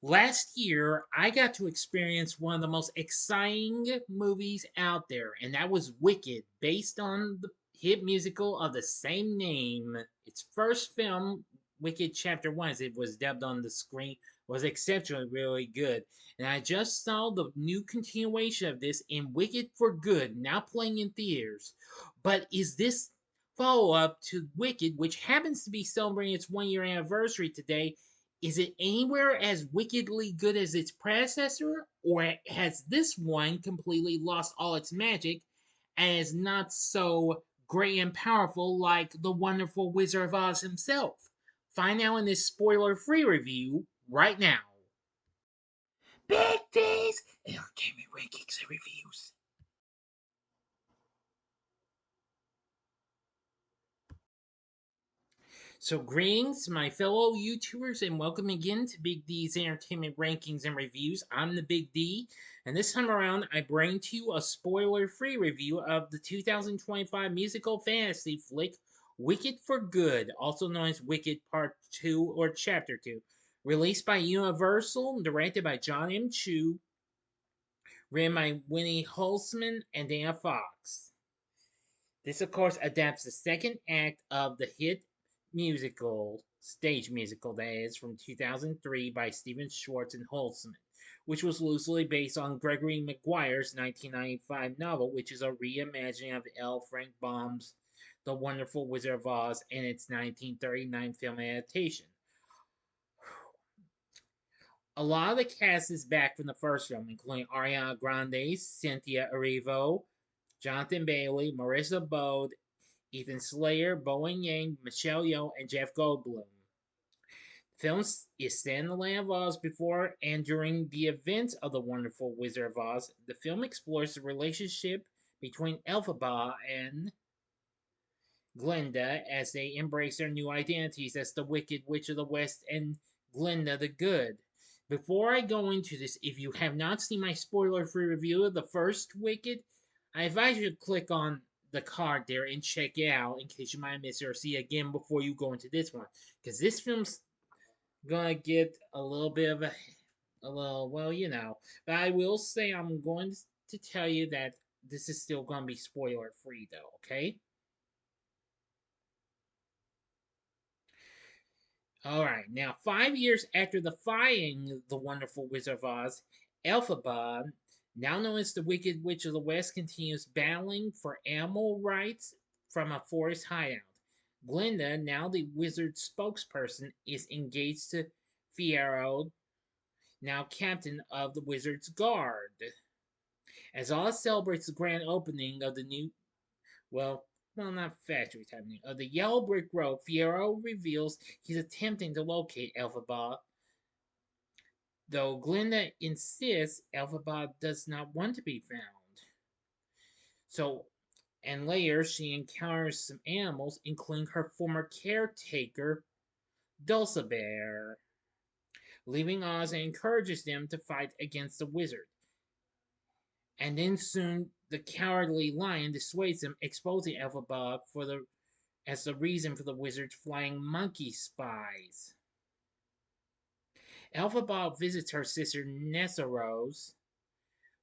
Last year, I got to experience one of the most exciting movies out there, and that was Wicked, based on the hit musical of the same name. Its first film, Wicked Chapter 1, as it was dubbed on the screen, was exceptionally really good. And I just saw the new continuation of this in Wicked for Good, now playing in theaters. But is this follow up to Wicked, which happens to be celebrating its 1 year anniversary today? Is it anywhere as wickedly good as its predecessor, or has this one completely lost all its magic and is not so great and powerful like the wonderful Wizard of Oz himself? Find out in this spoiler free review right now. Big D's Entertainment Rankings and Reviews. So, greetings, my fellow YouTubers, and welcome again to Big D's Entertainment Rankings and Reviews. I'm the Big D, and this time around, I bring to you a spoiler free review of the 2025 musical fantasy flick Wicked for Good, also known as Wicked Part 2 or Chapter 2. Released by Universal, directed by John M. Chu, written by Winnie Holzman and Dana Fox. This, of course, adapts the second act of the hit stage musical that is, from 2003 by Stephen Schwartz and Holtzman, which was loosely based on Gregory Maguire's 1995 novel, which is a reimagining of L. Frank Baum's The Wonderful Wizard of Oz and its 1939 film adaptation. A lot of the cast is back from the first film, including Ariana Grande, Cynthia Erivo, Jonathan Bailey, Marissa Bode, Ethan Slater, Bowen Yang, Michelle Yeoh, and Jeff Goldblum. The film is set in the land of Oz before and during the events of The Wonderful Wizard of Oz. The film explores the relationship between Elphaba and Glinda as they embrace their new identities as the Wicked Witch of the West and Glinda the Good. Before I go into this, if you have not seen my spoiler free review of the first Wicked, I advise you to click on the card there and check it out in case you might miss it or see it again before you go into this one. Because this film's gonna get a little bit of a little, well, you know. But I will say I'm going to tell you that this is still gonna be spoiler free though, okay? Alright, now 5 years after defying the wonderful Wizard of Oz, Elphaba, now known as the Wicked Witch of the West, continues battling for animal rights from a forest hideout. Glinda, now the wizard spokesperson, is engaged to Fiyero, now captain of the Wizard's Guard. As Oz celebrates the grand opening of the new, not factory type new, of the Yellow Brick Road, Fiyero reveals he's attempting to locate Elphaba, though Glinda insists Elphaba does not want to be found. So, and later she encounters some animals, including her former caretaker, Dulcibert, leaving Oz and encourages them to fight against the wizard. And then soon the cowardly lion dissuades them, exposing Elphaba as the reason for the wizard's flying monkey spies. Elphaba visits her sister Nessarose,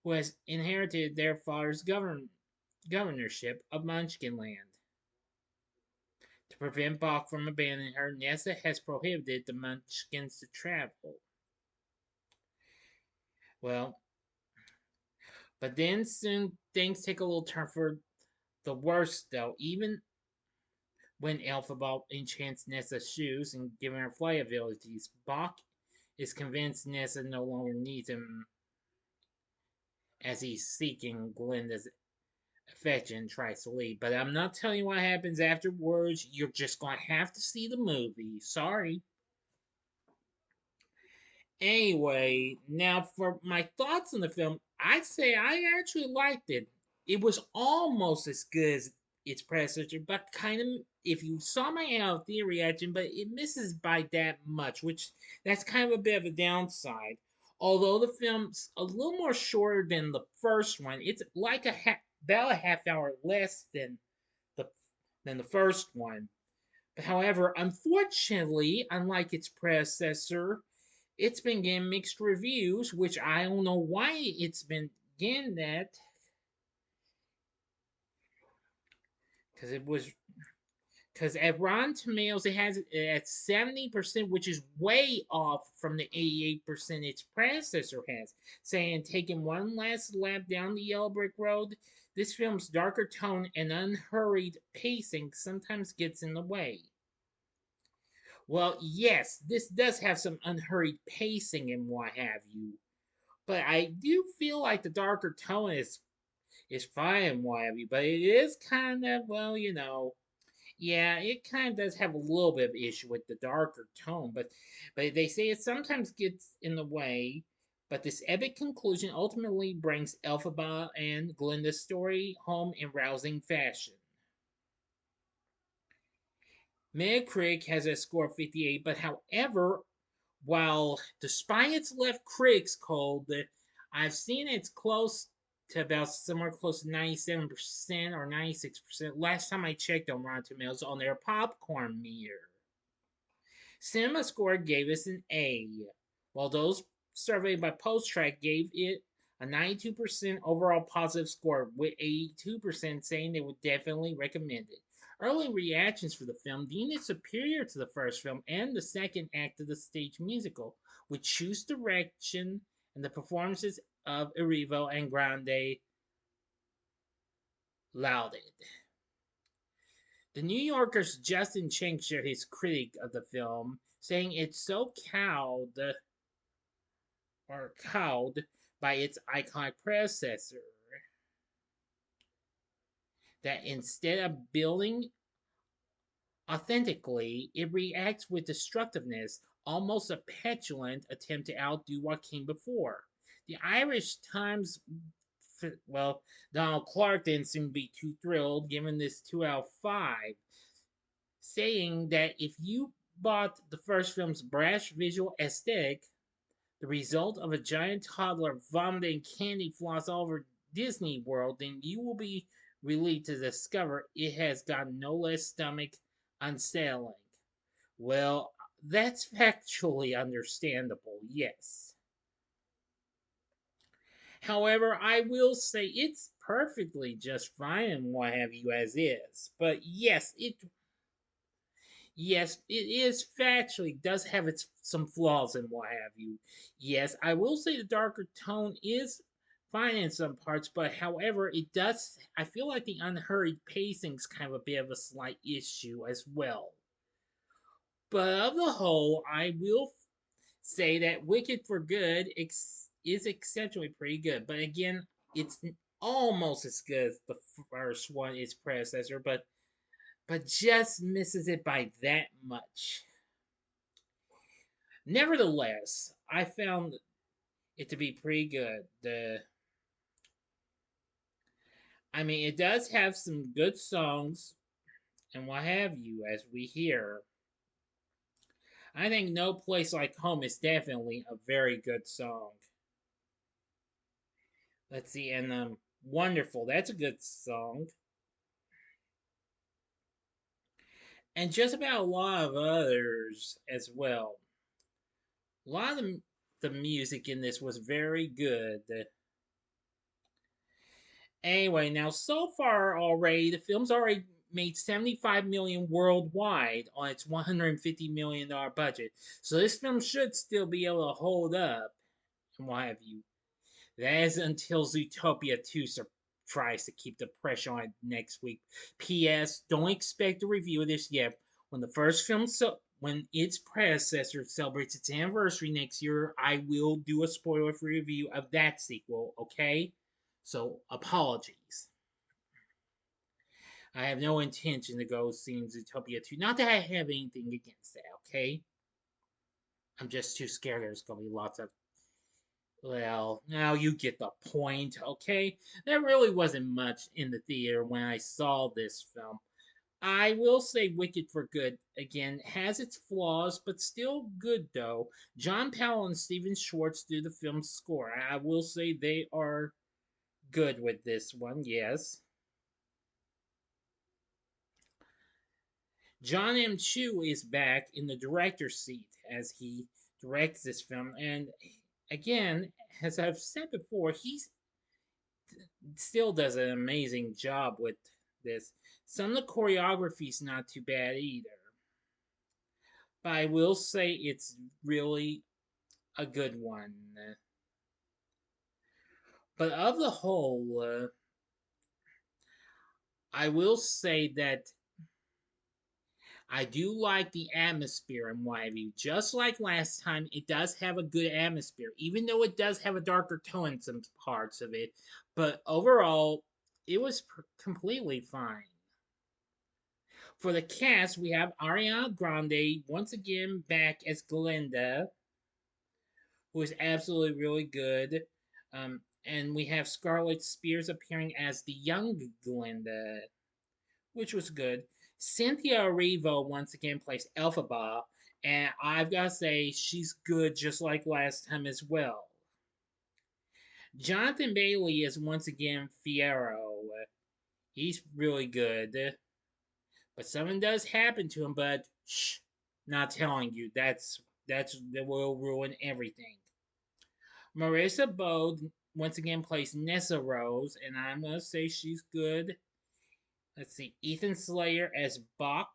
who has inherited their father's governorship of Munchkinland. To prevent Bok from abandoning her, Nessa has prohibited the Munchkins to travel. Well, but then soon things take a little turn for the worse, though. Even when Elphaba enchants Nessa's shoes and giving her flight abilities, Bok is convinced Nessa no longer needs him as he's seeking Glinda's affection tries to leave. But I'm not telling you what happens afterwards. You're just going to have to see the movie. Sorry. Anyway, now for my thoughts on the film, I'd say I actually liked it. It was almost as good as its predecessor, but kind of, if you saw my out theory reaction, but it misses by that much, which that's kind of a bit of a downside. Although the film's a little more shorter than the first one, it's like about a half hour less the than the first one. However, unfortunately, unlike its predecessor, It's been getting mixed reviews, which I don't know why it's been getting that, because it was because at Rotten Tomatoes it has it at 70%, which is way off from the 88% its predecessor has, saying taking one last lap down the yellow brick road, this film's darker tone and unhurried pacing sometimes gets in the way. Well, yes, this does have some unhurried pacing and what have you, but I do feel like the darker tone is fine and what have you, but it is kind of, well, yeah, it kind of does have a little bit of issue with the darker tone, but they say it sometimes gets in the way. But this epic conclusion ultimately brings Elphaba and Glinda's story home in rousing fashion. Metacritic has a score of 58, but however, while despite its left critics cold, I've seen it's close to about somewhere close to 97% or 96%. Last time I checked on Rotten Tomatoes on their popcorn meter. Cinema Score gave us an A, while those surveyed by PostTrack gave it a 92% overall positive score, with 82% saying they would definitely recommend it. Early reactions for the film deemed it superior to the first film and the second act of the stage musical, with Chu's direction and the performances of Erivo and Grande lauded. The New Yorker's Justin Chang shared his critique of the film, saying it's so cowed by its iconic predecessor that instead of building authentically, it reacts with destructiveness, almost a petulant attempt to outdo what came before. The Irish Times, well, Donald Clark didn't seem to be too thrilled, giving this 2 out of 5, saying that if you bought the first film's brash visual aesthetic, the result of a giant toddler vomiting candy floss all over Disney World, then you will be relieved to discover it has got no less stomach unsettling. Well, that's factually understandable, yes. However, I will say it's perfectly just fine and what have you as is. But yes, it is factually does have its some flaws and what have you. Yes, I will say the darker tone is fine in some parts, but however, it does. I feel like the unhurried pacing is kind of a bit of a slight issue as well. But of the whole, I will say that Wicked for Good is exceptionally pretty good. But again, it's almost as good as the first one, its predecessor, but just misses it by that much. Nevertheless, I found it to be pretty good. It does have some good songs and what have you, as we hear. I think No Place Like Home is definitely a very good song. Let's see, and Wonderful, that's a good song. And just about a lot of others as well. A lot of the music in this was very good. Anyway, now so far already, the film's already made 75 million worldwide on its $150 million budget. So this film should still be able to hold up and what have you. That is until Zootopia 2 tries to keep the pressure on next week. P.S. Don't expect a review of this yet. When its predecessor celebrates its anniversary next year, I will do a spoiler-free review of that sequel, okay? So, apologies. I have no intention to go see Zootopia 2. Not that I have anything against that, okay? I'm just too scared there's going to be lots of. Well, now you get the point, okay? There really wasn't much in the theater when I saw this film. I will say Wicked for Good, again, has its flaws, but still good though. John Powell and Steven Schwartz do the film's score. I will say they are good with this one, yes. John M. Chu is back in the director's seat as he directs this film, and again, as I've said before, he still does an amazing job with this. Some of the choreography's not too bad either, but I will say it's really a good one. But of the whole, I will say that I do like the atmosphere in YV. Just like last time, it does have a good atmosphere, even though it does have a darker tone in some parts of it. But overall, it was completely fine. For the cast, we have Ariana Grande once again back as Glinda, who is absolutely really good. And we have Scarlet Spears appearing as the young Glinda, which was good. Cynthia Erivo once again plays Elphaba, and I've got to say she's good just like last time as well. Jonathan Bailey is once again Fiyero. He's really good, but something does happen to him. But shh, not telling you. That will ruin everything. Marissa Bode once again plays Nessa Rose, and I'm gonna say she's good. Let's see, Ethan Slater as Bach,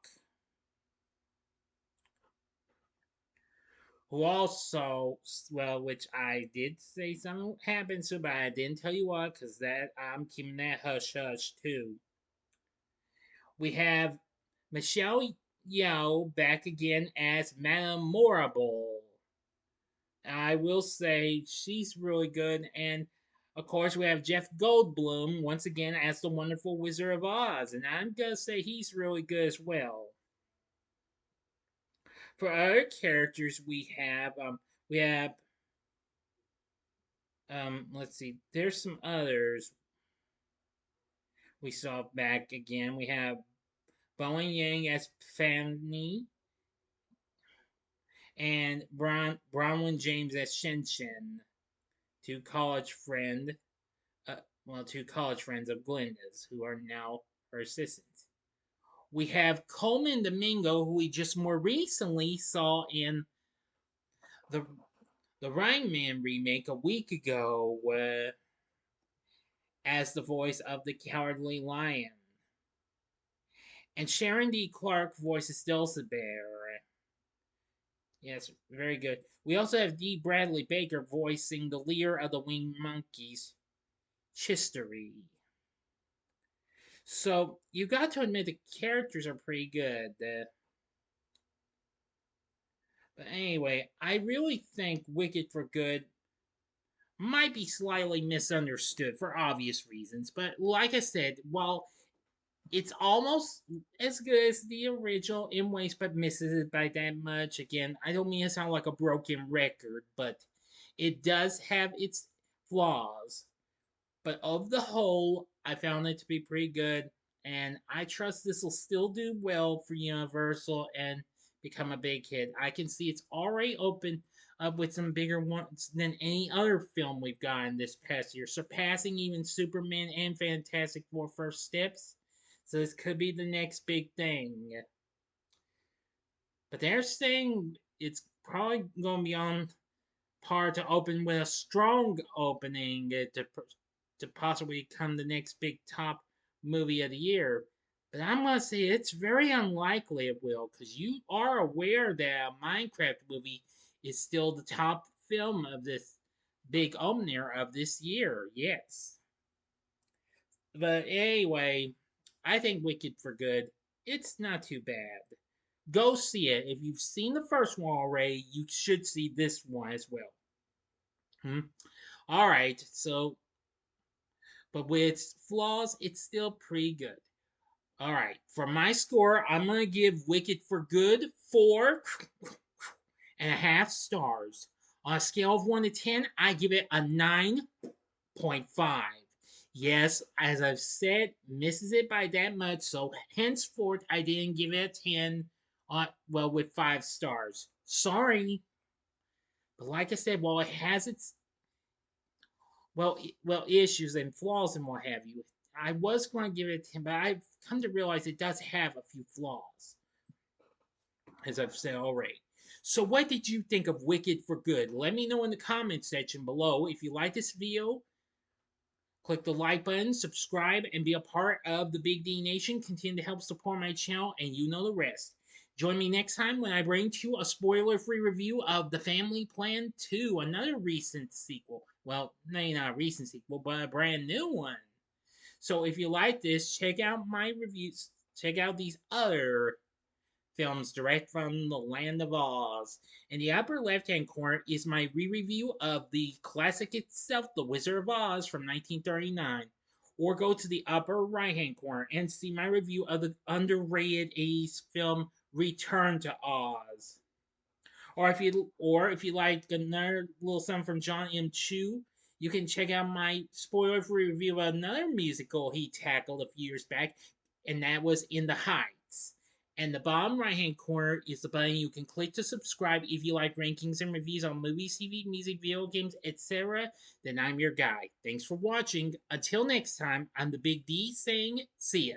who also, well, which I did say something happened to, but I didn't tell you what, because that I'm keeping that hush hush too. We have Michelle Yeoh back again as Madame Morable. I will say she's really good, and of course we have Jeff Goldblum once again as the Wonderful Wizard of Oz, and I'm gonna say he's really good as well. For other characters, we have let's see. There's some others we saw back again. We have Bowen Yang as Fanny and Bronwyn James as Shen Shen, two college friend, two college friends of Glinda's who are now her assistants. We have Coleman Domingo, who we just more recently saw in the the Rain Man remake a week ago, as the voice of the Cowardly Lion. And Sharon D. Clark voices Dulcibert. Yes, very good. We also have D. Bradley Baker voicing the leader of the Winged Monkeys, Chistery. So you got to admit the characters are pretty good. But anyway, I really think Wicked for Good might be slightly misunderstood for obvious reasons. But like I said, while it's almost as good as the original in ways, but misses it by that much. Again, I don't mean to sound like a broken record, but it does have its flaws. But of the whole, I found it to be pretty good, and I trust this will still do well for Universal and become a big hit. I can see it's already opened up with some bigger ones than any other film we've gotten this past year, surpassing even Superman and Fantastic Four First Steps. So this could be the next big thing. But they're saying it's probably going to be on par to open with a strong opening to possibly become the next big top movie of the year. But I'm going to say it's very unlikely it will, because you are aware that a Minecraft movie is still the top film of this big opener of this year. Yes. But anyway, I think Wicked for Good, it's not too bad. Go see it. If you've seen the first one already, you should see this one as well. Hmm? All right, so, but with its flaws, it's still pretty good. All right, for my score, I'm going to give Wicked for Good 4.5 stars. On a scale of 1 to 10, I give it a 9.5. Yes, as I've said, misses it by that much, so henceforth I didn't give it a 10 with 5 stars. Sorry. But like I said, while it has its issues and flaws and what have you, I was going to give it a 10, but I've come to realize it does have a few flaws, as I've said already. So what did you think of Wicked for Good? Let me know in the comments section below. If you like this video, click the like button, subscribe, and be a part of the Big D Nation. Continue to help support my channel, and you know the rest. Join me next time when I bring to you a spoiler-free review of The Family Plan 2, another recent sequel. Well, maybe not a recent sequel, but a brand new one. So if you like this, check out my reviews. Check out these other films direct from the Land of Oz. In the upper left-hand corner is my re-review of the classic itself, The Wizard of Oz from 1939. Or go to the upper right-hand corner and see my review of the underrated 80s film Return to Oz. Or if you like another little something from John M. Chu, you can check out my spoiler-free review of another musical he tackled a few years back, and that was In the Heights. And the bottom right-hand corner is the button you can click to subscribe if you like rankings and reviews on movies, TV, music, video games, etc. Then I'm your guy. Thanks for watching. Until next time, I'm the Big D saying see ya.